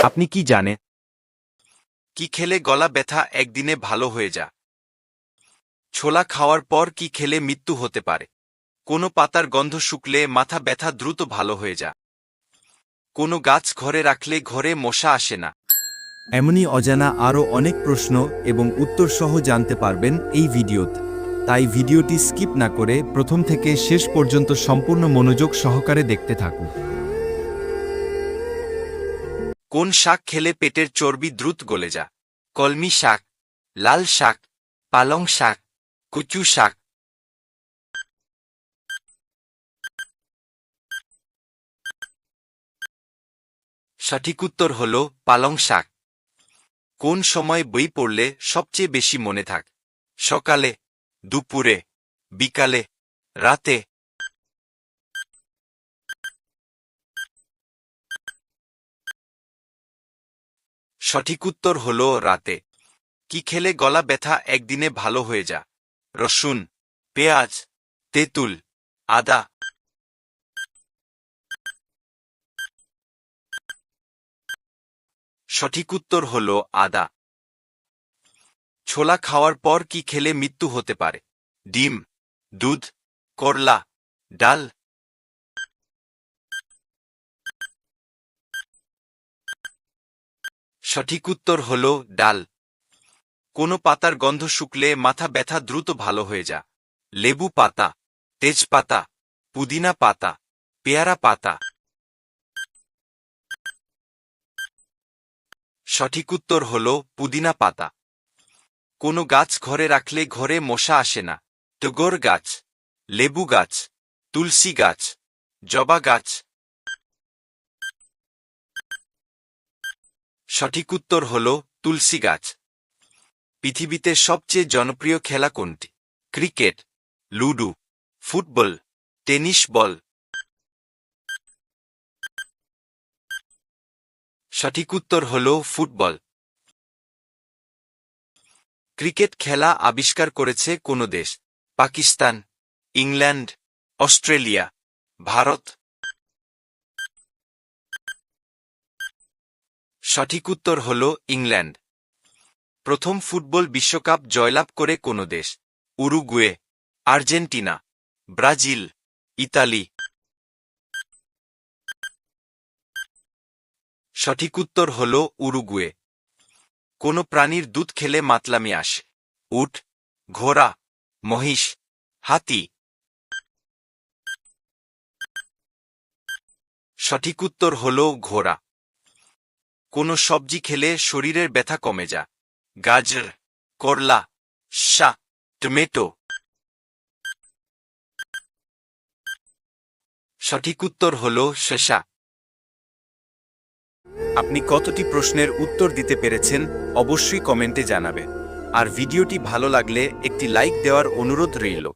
আপনি কি জানেন কি খেলে গলা ব্যথা একদিনে ভালো হয়ে যা? ছোলা খাওয়ার পর কি খেলে মৃত্যু হতে পারে? কোনো পাতার গন্ধ শুকলে মাথা ব্যথা দ্রুত ভালো হয়ে যা? কোনো গাছ ঘরে রাখলে ঘরে মশা আসে না? এমনই অজানা আরও অনেক প্রশ্ন এবং উত্তর সহ জানতে পারবেন এই ভিডিওতে। তাই ভিডিওটি স্কিপ না করে প্রথম থেকে শেষ পর্যন্ত সম্পূর্ণ মনোযোগ সহকারে দেখতে থাকুন। কোন শাক খেলে পেটের চর্বি দ্রুত গলে যা? কলমি শাক, লাল শাক, পালং শাক, কচু শাক? সঠিক উত্তর হল পালং শাক। কোন সময় বই পড়লে সবচেয়ে বেশি মনে থাক? সকালে, দুপুরে, বিকালে, রাতে? সঠিক উত্তর হল রাতে। কি খেলে গলা ব্যথা একদিনে ভালো হয়ে যা? রসুন, পেঁয়াজ, তেঁতুল, আদা? সঠিক উত্তর হল আদা। ছোলা খাওয়ার পর কি খেলে মৃত্যু হতে পারে? ডিম, দুধ, করলা, ডাল? সঠিক উত্তর হল ডাল। কোনো পাতার গন্ধ শুকলে মাথা ব্যথা দ্রুত ভালো হয়ে যা? লেবু পাতা, তেজপাতা, পুদিনা পাতা, পেয়ারা পাতা? সঠিক উত্তর হল পুদিনা পাতা। কোনো গাছ ঘরে রাখলে ঘরে মশা আসে না? টগর গাছ, লেবু গাছ, তুলসী গাছ, জবা গাছ? সঠিক উত্তর হল তুলসী গাছ। পৃথিবীতে সবচেয়ে জনপ্রিয় খেলা কোনটি? Cricket, ludo, football, tennis ball? সঠিক উত্তর হল ফুটবল। ক্রিকেট খেলা আবিষ্কার করেছে কোন দেশ? Pakistan, England, Australia, Bharat? সঠিক উত্তর হল ইংল্যান্ড। প্রথম ফুটবল বিশ্বকাপ জয়লাভ করে কোন দেশ? Uruguay, Argentina, Brazil, Italy? সঠিক উত্তর হল উরুগুয়ে। কোন প্রাণীর দুধ খেলে মাতলামি আসে? উট, ঘোড়া, মহিষ, হাতি? সঠিক উত্তর হল ঘোড়া। কোন সবজি খেলে শরীরের ব্যথা কমে যা? গাজর, করলা, শাক, টমেটো? সঠিক উত্তর হল শসা। আপনি কতটি প্রশ্নের উত্তর দিতে পেরেছেন অবশ্যই কমেন্টে জানাবেন। আর ভিডিওটি ভালো লাগলে একটি লাইক দেওয়ার অনুরোধ রইল।